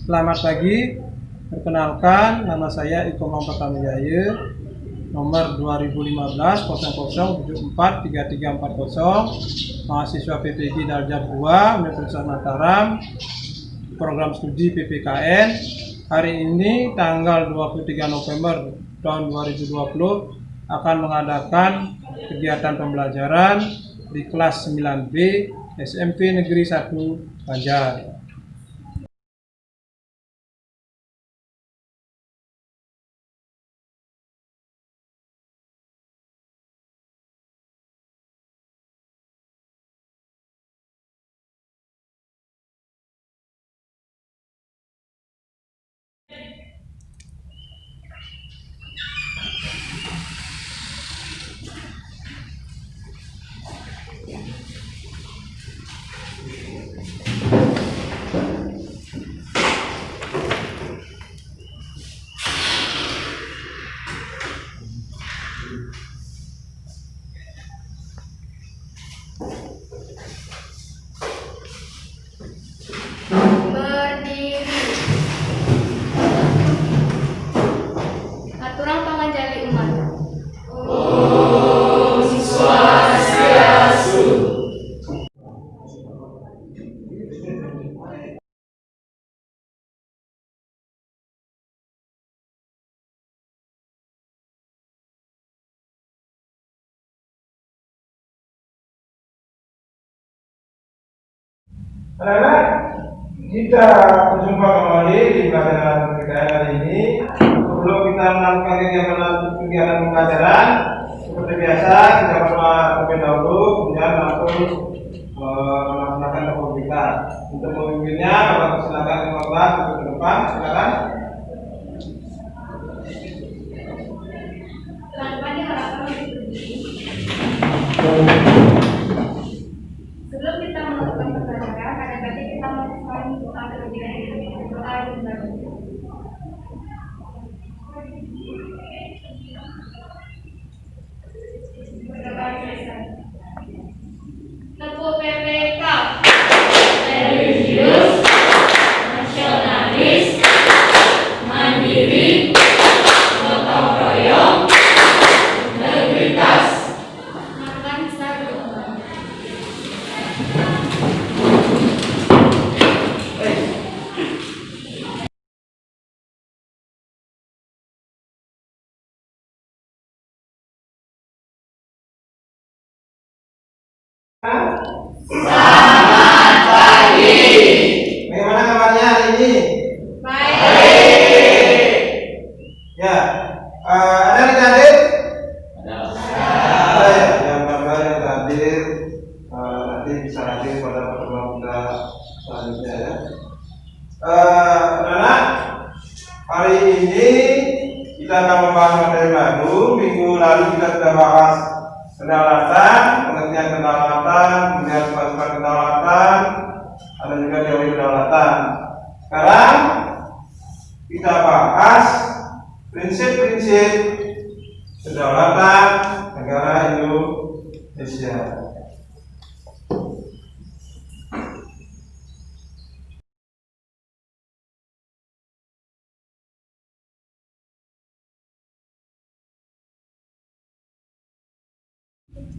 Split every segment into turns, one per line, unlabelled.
Selamat pagi, perkenalkan nama saya Iko Mampertamijaya, nomor 2015 0074 3340, mahasiswa PPG Darjah 2, Universitas Mataram, program studi PPKN. Hari ini tanggal 23 November tahun 2020 akan mengadakan kegiatan pembelajaran di kelas 9B SMP Negeri 1 Banjar.
Berdiri. Aturan panganjali umat.
Om Swastiastu.
Anak-anak, kita berjumpa kembali di pelajaran PPKN hari ini. Sebelum kita melakukan kegiatan pembelajaran, seperti biasa kita berdoa terlebih dahulu, kemudian langsung melaksanakan pembukaan. Untuk memimpinnya, Bapak silakan keluar ke depan, silakan.
Selamat pagi, harapkan sebelum kita melakukan pembelajaran, kadang-kadang kita melakukan doa terlebih dahulu. Doa yang baru. Ketua PPK religius, nasionalis, mandiri, gotong royong, integritas. Makan sarung.
Selamat pagi.
Bagaimana kabarnya hari ini?
Baik.
Ya, ada yang hadir?
Ada.
Ada ya, yang kabar yang hadir nanti bisa hadir pada pertemuan kita selanjutnya ya. Anak-anak, hari ini kita akan membahas materi baru. Minggu lalu kita sudah bahas kedaulatan, pengertian kedaulatan, kemudian sifat kedaulatan, ada juga teori kedaulatan. Sekarang kita bahas prinsip-prinsip kedaulatan negara Indonesia.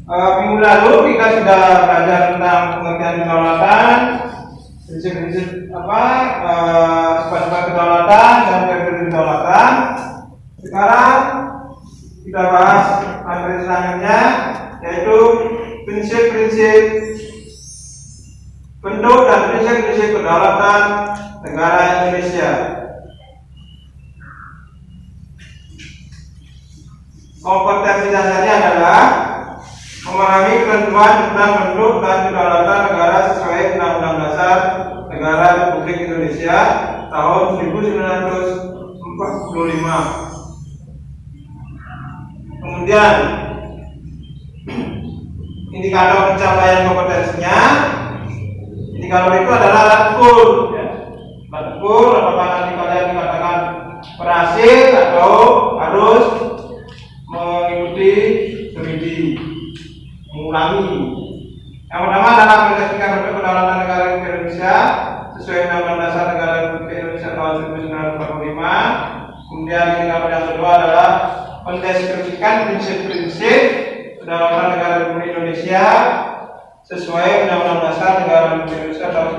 Minggu lalu kita sudah belajar tentang pengertian kedaulatan, prinsip-prinsip sifat-sifat kedaulatan dan teori kedaulatan. Sekarang kita bahas materi selanjutnya, yaitu prinsip-prinsip bentuk dan prinsip-prinsip kedaulatan negara Indonesia. Kompetensi dasarnya adalah memahami ketentuan tentang bentuk dan kedaulatan negara sesuai Undang-Undang Dasar Negara Republik Indonesia tahun 1945. Kemudian indikator pencapaian kompetensinya, indikator itu adalah alat ukur. Alat ukur apakah nanti kalian dikatakan berhasil atau harus mengikuti studi, mengulangi. Yang pertama adalah mendeskripsikan bentuk kedaulatan negara Indonesia sesuai Undang-Undang Dasar Negara Republik Indonesia tahun mendeskripsikan prinsip-prinsip kedaulatan negara Republik Indonesia sesuai Undang-Undang Dasar Negara Republik Indonesia tahun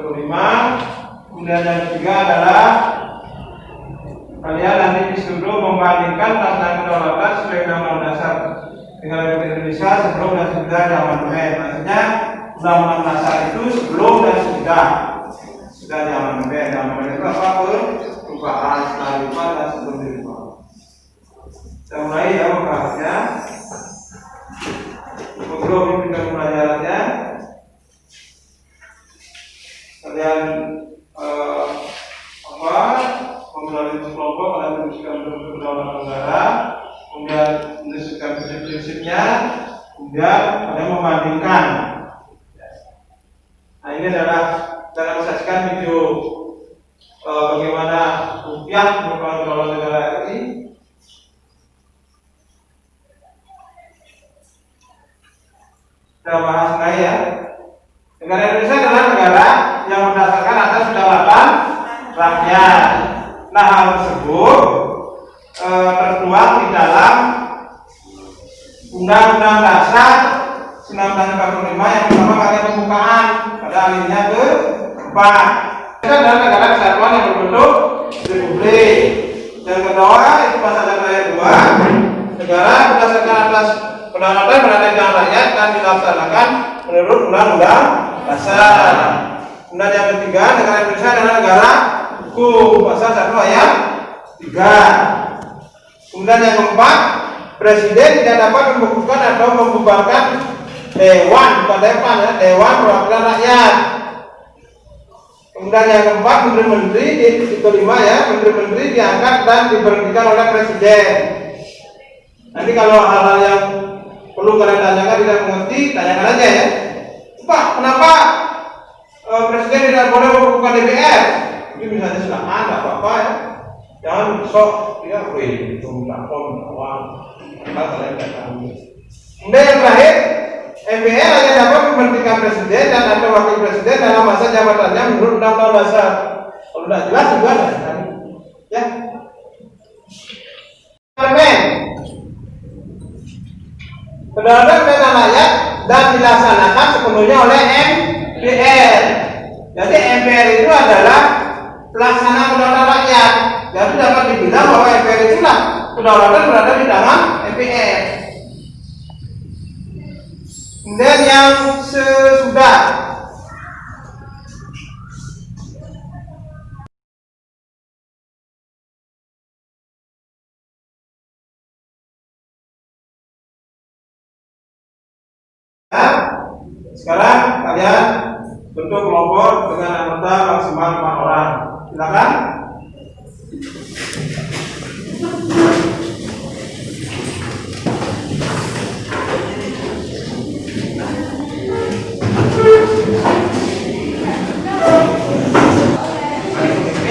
1945. Kemudian yang ketiga adalah kalian nanti disuruh membandingkan pelaksanaan kedaulatan sesuai Undang-Undang Dasar Negara Republik Indonesia sebelum dan sesudah diamandemen. Maksudnya Undang-Undang Dasar itu sebelum dan sudah diamandemen. Diamandemen itu apa pun perubahan setelah dirubah dan sebelum dirubah. Kita mulai ya membahasnya. Sebelum kita pembelajarannya, kalian melalui kelompok kalian merumuskan kedaulatan negara, kemudian mendiskusikan prinsip-prinsipnya, kemudian kalian membandingkan. Nah, ini adalah kita saksikan video bagaimana rupiah merupakan kedaulatan negara RI. Kita bahas lagi ya. Negara Indonesia adalah negara yang berdasarkan atas kedaulatan rakyat. Nah, hal tersebut tertuang di dalam Undang-Undang Dasar 1945 yang pertama kali pembukaan pada alinea ke-4. Itu adalah negara kesatuan yang berbentuk republik. Yang kedua itu pasal ayat 2, negara berdasarkan atas kedaulatan berada di tangan rakyat dan dilaksanakan menurut Undang-Undang Dasar. Kemudian yang ketiga, negara Indonesia adalah negara hukum, pasal 1 ayat 3. Kemudian yang keempat, presiden tidak dapat membukukan atau membubarkan dewan, bukan dewan ya, dewan perwakilan rakyat. Kemudian yang keempat, menteri-menteri di kelima ya, menteri-menteri diangkat dan diberhentikan oleh presiden. Nanti kalau hal-hal yang perlu kalian tanyakan tidak mengerti, tanyakan aja ya. Pak, kenapa presiden tidak boleh membuka DPR? Ini misalnya silakan, nggak apa-apa ya. Jangan sok dia itu awal. Kalau kalian tidak tahu. Kemudian yang terakhir, MPR hanya dapat memberhentikan presiden dan atau wakil presiden dalam masa jabatannya menurut Undang-Undang Dasar. Kalau tidak jelas juga ada. Ya. Kedaulatan dana rakyat dan dilaksanakan sepenuhnya oleh MPR. Jadi MPR itu adalah pelaksana kedaulatan rakyat. Jadi dapat dibilang bahwa MPR itulah kedaulatan berada di tangan MPR. Kemudian yang sesudah sekarang kalian bentuk kelompok dengan anggota maksimal 4 orang. Silakan.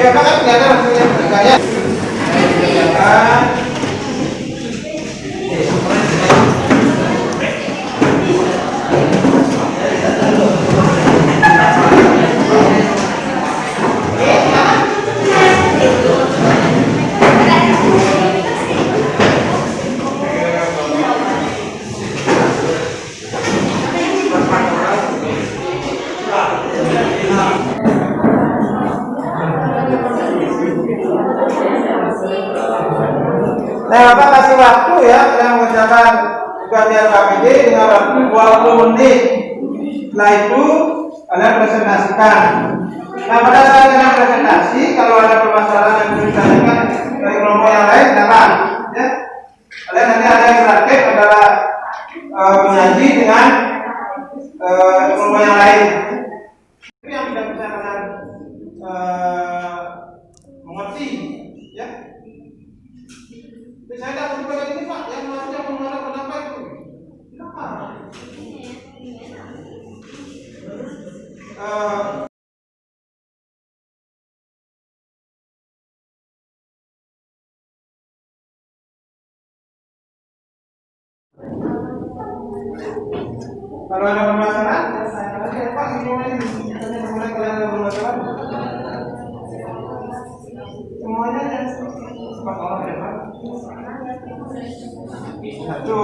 Ya, kan kelihatan hasilnya berkarya. Silakan. Nah, Bapak kasih waktu ya yang mengerjakan tugasnya KPD dengan waktu 20 menit. Setelah itu kalian presentasikan. Nah, pada saat kalian presentasi, kalau ada permasalahan yang ingin ditanyakan dari kelompok yang lain, silakan. Ya, kalian nanti ada yang praktek adalah menyaji dengan kelompok yang lain. Itu yang tidak bisa kalian mengerti, ya. Saya tak berubah lagi ini Pak, yang maksudnya mengenai kenapa itu? Kenapa? Kalau ada permasalahan, saya akan Pak ini mulai kalian ada permasalahan. Semuanya yang 4 orang ya Pak. Satu.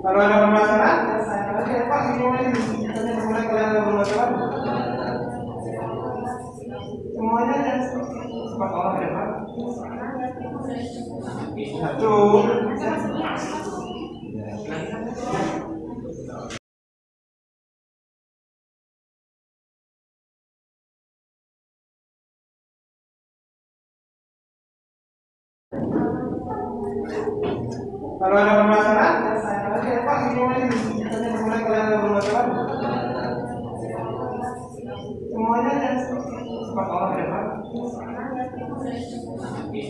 Kalau ada permasalahan, saya Pak, mulai kalian ada permasalahan. Semuanya yang sempat orang ya Pak. Satu. Kalau ada permasalahan, saya Pak, mulai kalian ada permasalahan. Semuanya yang sempat orang ya Pak.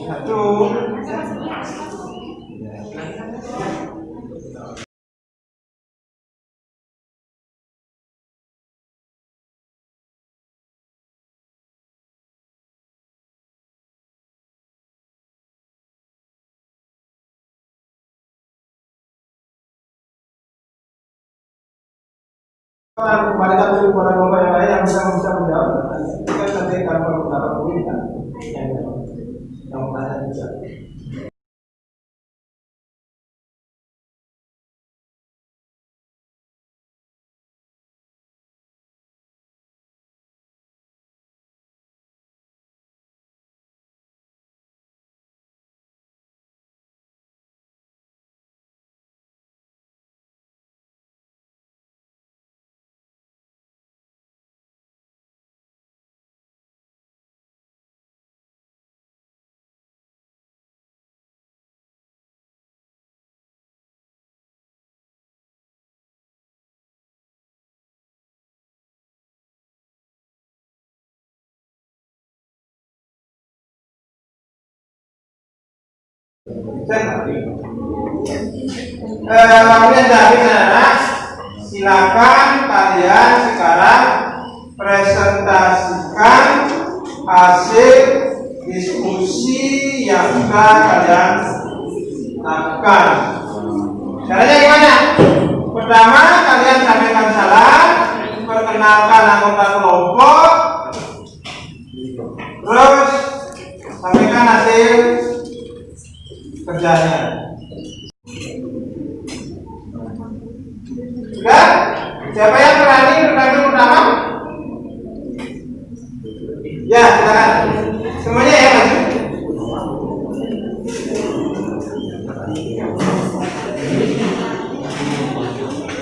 Satu. Kembali lagi kepada Bapak yang lain yang bisa menjawab. Kita nanti akan beberapa poin kan yang bertanya juga. Silakan kalian sekarang presentasikan hasil diskusi yang sudah kalian lakukan. Caranya gimana? Pertama, kalian sampaikan salam, perkenalkan anggota kelompok, terus sampaikan hasil kerjanya. Sudah? Siapa yang berani pertama? Ya, silakan. Semuanya ya, Mas.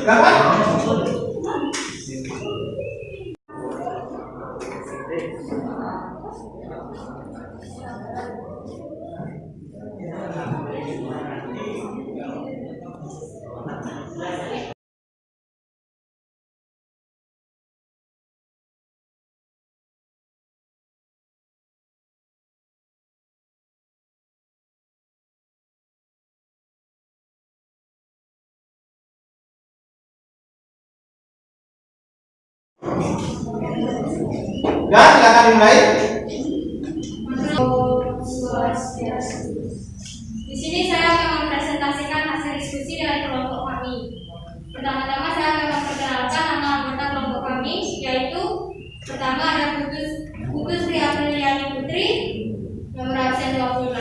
Dapat? Ya, silakan dimulai.
Di sini saya akan mempresentasikan hasil diskusi dengan kelompok kami. Pertama-tama saya akan memperkenalkan nama anggota kelompok kami, yaitu pertama ada Putus Sri Apriliani Putri, nomor absen 28,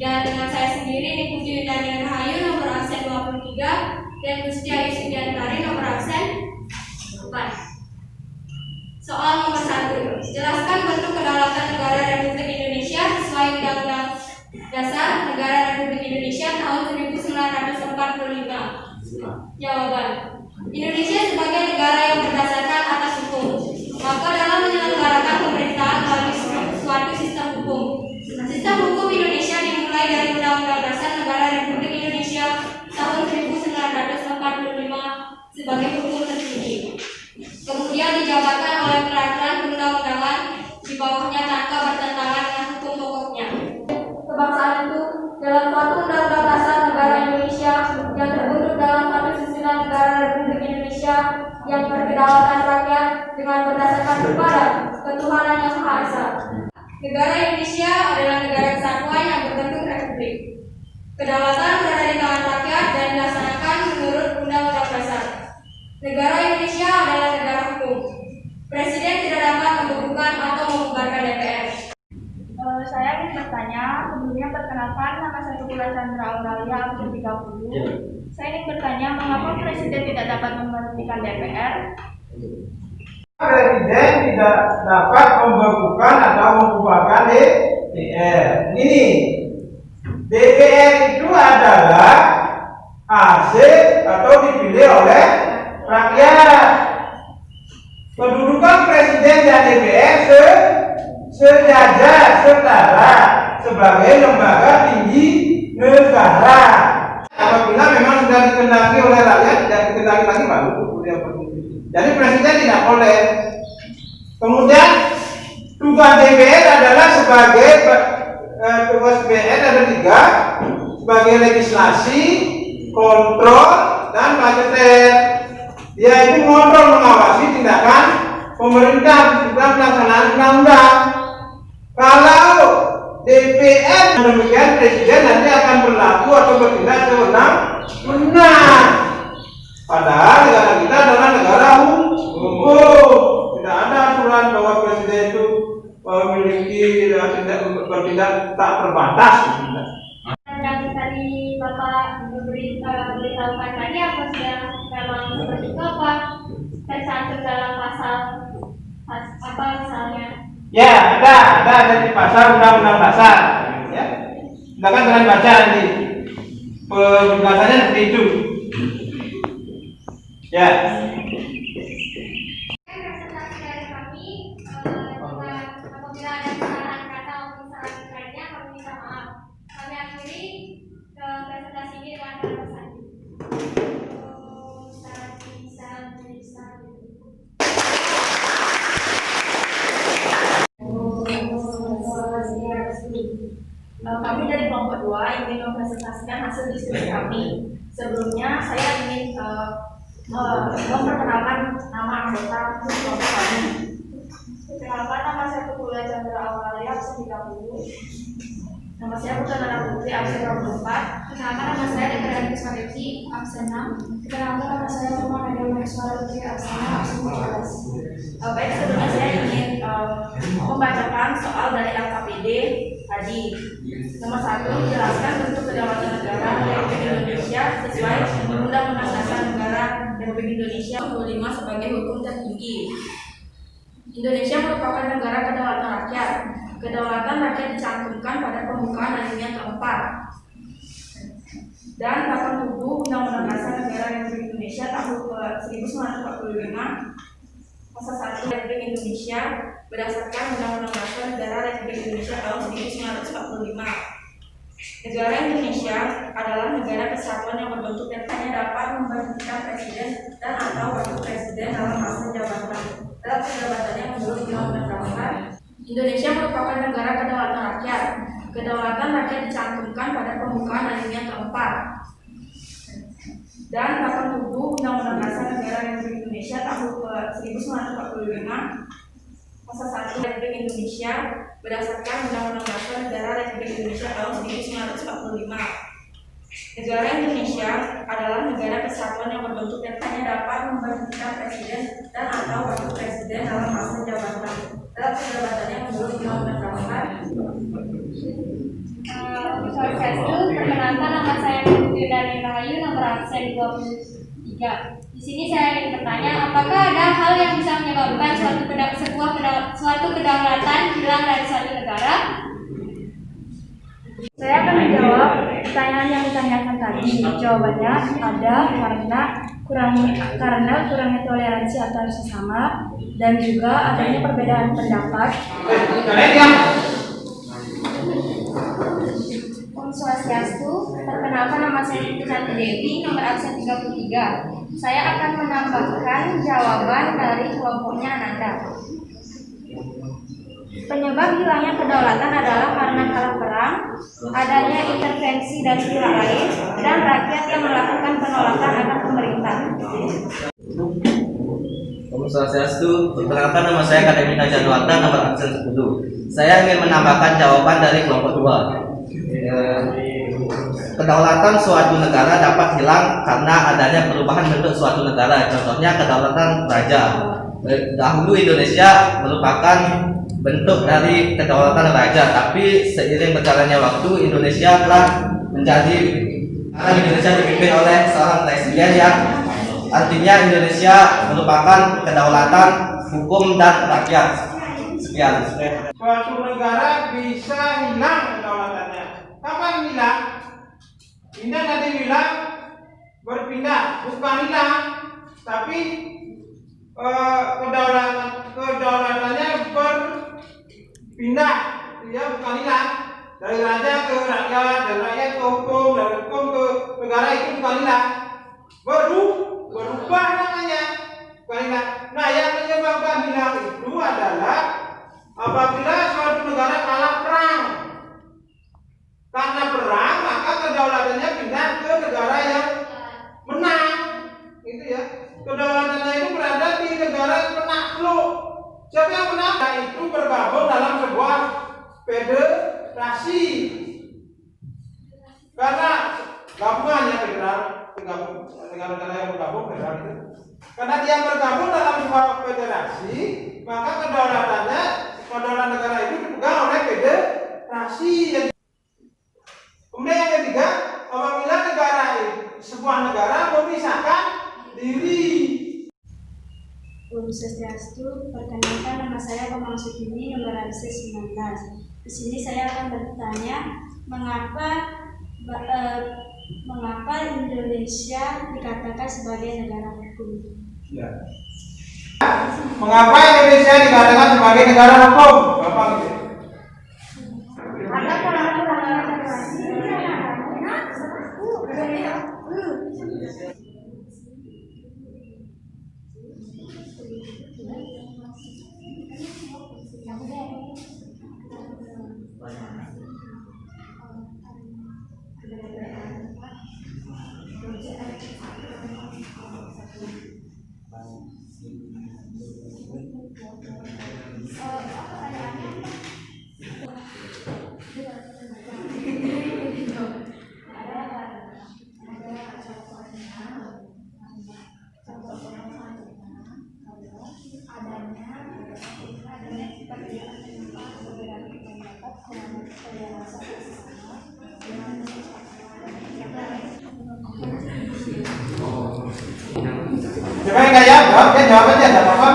dan dengan saya sendiri Nipuji Windani Rahayu, nomor absen 23, dan Gusti Ayu Sudiantari, nomor absen 4. Soal nomor 1. Jelaskan bentuk kedaulatan negara Republik Indonesia sesuai Undang-Undang Dasar Negara Republik Indonesia tahun 1945. Jawaban. Indonesia sebagai negara yang berdasarkan atas hukum, maka dalam menyelenggarakan pemerintahan melalui suatu sistem hukum. Sistem hukum Indonesia dimulai dari Undang-Undang Dasar Negara Republik Indonesia tahun 1945 sebagai hukum tertinggi. Kemudian dijabarkan oleh peraturan perundang-undangan di bawahnya tanpa bertentangan dengan hukum pokoknya. Kebangsaan itu dalam suatu undang-undang dasar negara Indonesia yang terbentuk dalam satu susunan negara Republik Indonesia yang berkedaulatan rakyat dengan berdasarkan kepada ketuhanan yang Maha Esa. Negara Indonesia adalah negara kesatuan yang berbentuk republik. Kedaulatan berada di tangan dilaksanakan menurut Undang-Undang Dasar. Negara Indonesia adalah negara hukum. Presiden tidak dapat membekukan atau membubarkan DPR.
Saya ingin bertanya, sebelumnya perkenalkan, nama saya Tukula Chandra Auralia, absen 30. Saya ingin bertanya, mengapa Presiden tidak dapat memberhentikan DPR?
Presiden tidak dapat membekukan atau membubarkan DPR. Ini DPR itu adalah hasil atau dipilih oleh rakyat. Kedudukan Presiden dan DPR sejajar setara sebagai lembaga tinggi negara. Apabila memang sudah dikendaki oleh rakyat, tidak dikendaki lagi baru kemudian berfungsi. Jadi Presiden tidak boleh. Kemudian tugas DPR adalah sebagai tugas DPR ada 3, sebagai legislasi, kontrol, dan budgeter. Dia itu mengontrol, mengawasi tindakan pemerintah dalam pelaksanaan undang-undang. Kalau DPR demikian, Presiden nanti akan berlaku atau bertindak sewenang-wenang. Padahal negara kita adalah negara hukum. Tidak ada aturan bahwa Presiden itu memiliki bertindak tak terbatas.
Dan tadi Bapak beritahukan tadi apa sudah memang seperti itu apa tercantum dalam pasal apa misalnya?
Ya, ada di pasal Undang-Undang Dasar. Ya, silakan kalian baca nanti penjelasannya seperti itu. Ya.
Presentasi dari kami, apabila ada kesalahan kata atau kesalahan lainnya, kami minta maaf. Kami akhiri presentasi ini dengan kata-kata.
Kami dari kelompok 2 ingin mempresentasikan hasil diskusi kami. Sebelumnya saya ingin memperkenalkan nama anggota kelompok kami. Perkenalkan, nama saya Tukula Chandra Auralia, absen 30. Nama saya Putri Nana Putri, absen 24.
Perkenalkan, nama saya Deklarasi Kusmarifsi, absen 6.
Perkenalkan, nama saya Rumah Nadia Mariswara Putri, absen 6, absen 17. Baik, sebelumnya saya ingin membacakan soal dari LKPD tadi. Nomor 1, menjelaskan bentuk kedaulatan negara Republik Indonesia sesuai Undang-Undang Dasar Negara Republik Indonesia 45 sebagai hukum tertinggi. Indonesia merupakan negara kedaulatan rakyat. Kedaulatan rakyat dicantumkan pada pembukaan alinea keempat dan 87 Undang-Undang Dasar Negara Republik Indonesia tahun 1945 pasal 1 Republik Indonesia berdasarkan Undang-Undang Dasar Negara Republik Indonesia tahun 1945. Negara Indonesia adalah negara kesatuan yang berbentuk dan hanya dapat memberhentikan presiden dan atau wakil presiden dalam masa jabatan. Dalam jabatannya menurut Undang-Undang Dasar, Indonesia merupakan negara kedaulatan rakyat. Kedaulatan rakyat dicantumkan pada pembukaan alinea keempat dan 87 Undang-Undang Dasar Negara Republik Indonesia tahun 1945 pasal 1 Republik Indonesia berdasarkan Undang-Undang Dasar Negara Republik Indonesia tahun 1945. Negara Indonesia adalah negara kesatuan yang berbentuk dan hanya dapat memberhentikan presiden dan atau wakil presiden dalam masa jabatan. Dalam jabatannya menurut Undang-Undang Dasar.
Perkenalkan, nama saya Putri Dari Rahayu, nomor absen 23. Di sini saya ingin bertanya, apakah ada hal yang bisa menyebabkan suatu kedaulatan hilang dari suatu negara?
Saya akan menjawab pertanyaan yang ditanyakan tadi. Jawabannya ada karena kurangnya toleransi antar sesama dan juga adanya perbedaan pendapat.
Om Swastiastu, perkenalkan, nama saya Putri Dewi, nomor absen 33. Saya akan menambahkan jawaban dari kelompoknya Ananda. Penyebab hilangnya kedaulatan adalah karena kalah perang, adanya intervensi dari pihak lain, dan rakyat yang melakukan penolakan akan pemerintah.
Om Swastiastu, perkenalkan, nama saya Akademika Januarta, nomor absen 10. Saya ingin menambahkan jawaban dari kelompok 2. kedaulatan suatu negara dapat hilang karena adanya perubahan bentuk suatu negara. Contohnya kedaulatan raja. Dahulu Indonesia merupakan bentuk dari kedaulatan raja, tapi seiring berjalannya waktu Indonesia telah menjadi Indonesia dipimpin oleh seorang presiden yang artinya Indonesia merupakan kedaulatan hukum dan rakyat. Sekian.
Suatu negara bisa hilang kedaulatannya. Kapan hilang? Ini nanti bilang berpindah, bukan hilang, tapi kedaulatannya berpindah, ya bukan hilang. Dari raja ke rakyat, dari rakyat ke hukum, dari hukum ke negara, itu bukan hilang. Berubah namanya, bukan hilang. Nah, yang menyebabkan hilang itu adalah apabila suatu negara kalah perang. Karena perang, maka kedaulatannya pindah ke negara yang menang, gitu ya. Kedaulatannya itu berada di negara penakluk. Siapa yang menang? Nah, itu bergabung dalam sebuah federasi. Karena gabungannya federal, negara-negara yang bergabung federal itu. Karena dia bergabung dalam sebuah federasi, maka kedaulatan negara itu dipegang oleh federasi. Kemudian yang ketiga, apabila sebuah negara memisahkan diri.
Om Swastiastu, perkenalkan nama saya Komang Sukini, nomor anses 19. Di sini saya akan bertanya mengapa Indonesia dikatakan sebagai negara hukum.
Ya. Mengapa Indonesia dikatakan sebagai negara hukum? Bapak gitu. Siapa yang nggak jawab aja, nggak apa-apa.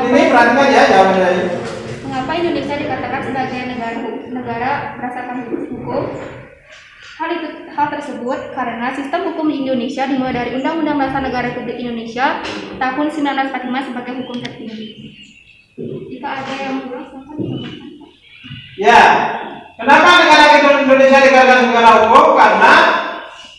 Ini perhatikan ya jawaban dari.
Mengapa Indonesia dikatakan sebagai negara berdasarkan hukum? Hal tersebut karena sistem hukum di Indonesia dimulai dari Undang-Undang Dasar Negara Republik Indonesia tahun 1945 sebagai hukum tertinggi. Jika ada yang mengulas,
Ya, kenapa negara Indonesia dikatakan negara hukum? Karena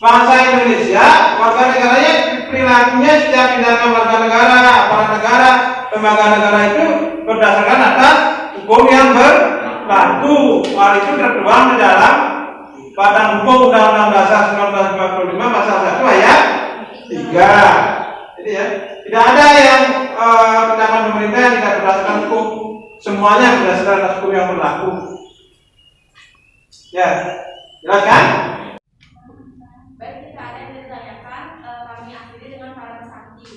bangsa Indonesia, warga negaranya, perilakunya setiap tindakan warga negara, aparat negara, lembaga negara itu berdasarkan atas hukum yang berlaku. Hal itu tertuang di dalam Badan Hukum Undang-Undang Dasar 1945 pasal 1 ayat 3. Jadi ya, tidak ada yang tindakan pemerintah yang tidak berdasarkan hukum, semuanya berdasarkan atas hukum yang berlaku. Ya, jelas kan?
Baik, jika ada yang ditanyakan, kami akhiri dengan para pesanti.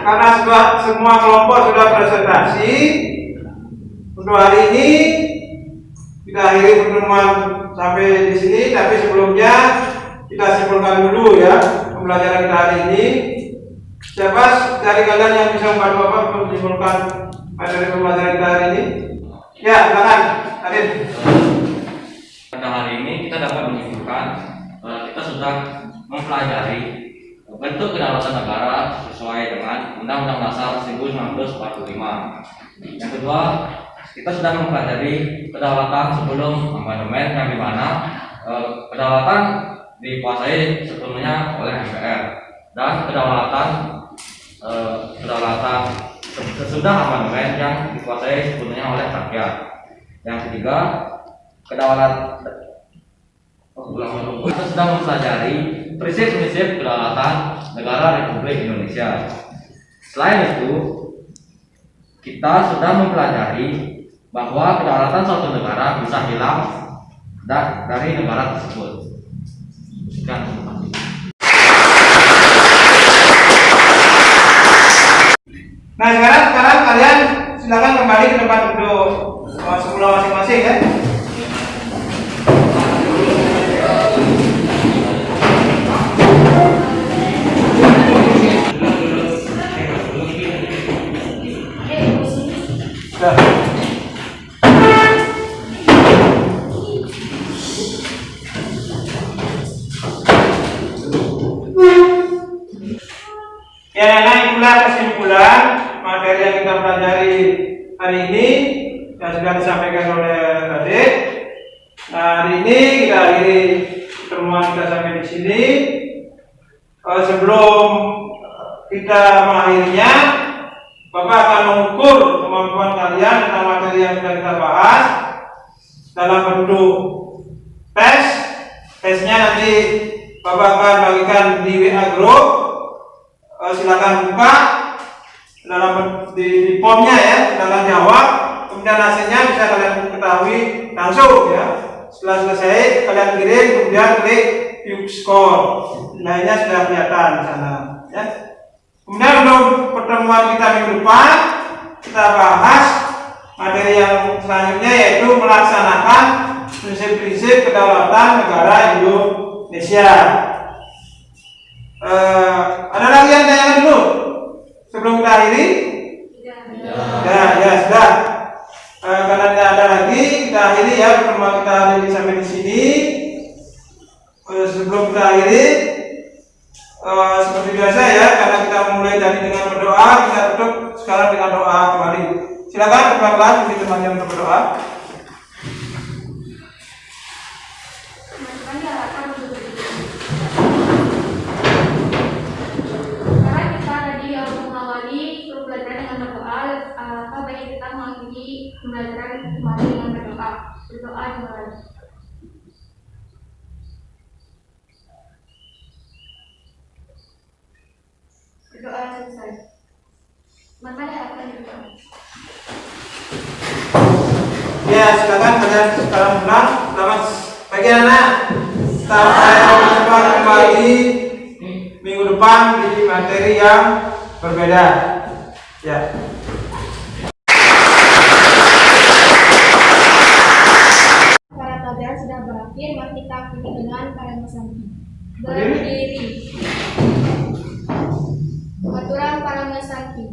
Karena semua kelompok sudah presentasi untuk hari ini, kita akhiri pertemuan sampai di sini. Tapi sebelumnya kita simpulkan dulu ya pembelajaran kita hari ini. Siapa dari kalian yang bisa membantu Bapak untuk menyimpulkan materi pembelajaran kita hari ini? Ya, silakan, Adin.
Pada hari ini kita dapat menyimpulkan kita sudah mempelajari bentuk kedaulatan negara sesuai dengan Undang-Undang Dasar 1945. Yang kedua, kita sudah mempelajari kedaulatan sebelum amandemen, yang dimana kedaulatan dikuasai sepenuhnya oleh MPR, dan kedaulatan sesudah amandemen yang dikuasai sepenuhnya oleh rakyat. Yang ketiga, kita sudah mempelajari prinsip-prinsip kedaulatan negara Republik Indonesia. Selain itu, kita sudah mempelajari bahwa kedaulatan suatu negara bisa hilang dari negara tersebut. Sekian, terima kasih.
Nah, sekarang kalian silakan kembali ke tempat duduk semula masing-masing ya. Ya, nah itulah kesimpulan materi yang kita pelajari hari ini yang sudah disampaikan oleh adik. Nah, hari ini kita akhiri pertemuan kita sampai di sini. Sebelum kita mengakhirinya, Bapak akan mengukur kemampuan kalian tentang materi yang sudah kita bahas dalam bentuk tes. Tesnya nanti Bapak akan bagikan di WA Group. Silakan buka di formnya ya, silakan jawab. Kemudian hasilnya bisa kalian ketahui langsung ya. Setelah selesai kalian kirim, kemudian klik view score. Nilainya sudah kelihatan di sana ya. Kemudian untuk pertemuan kita minggu depan, kita bahas materi yang selanjutnya, yaitu melaksanakan prinsip-prinsip kedaulatan negara Indonesia. Ada lagi yang tanyakan dulu sebelum kita akhiri? Ya, sudah. Karena tidak ada lagi, kita akhiri ya pertemuan kita hari ini sampai di sini. Sebelum kita akhiri, seperti biasa ya, karena kita mulai tadi dengan berdoa, kita tutup sekarang dengan doa kembali. Silakan kelas bagi teman yang berdoa.
Pembelajaran kemarin dengan berdoa dimulai. Berdoa selesai. Maka akan berdoa.
Ya, silakan kalian sekarang pulang. Selamat pagi anak. Sampai jumpa kembali minggu depan di materi yang berbeda. Ya.
Sudah berakhir, mari kita akhiri dengan Paramesanti. Berdiri. Aturan Paramesanti.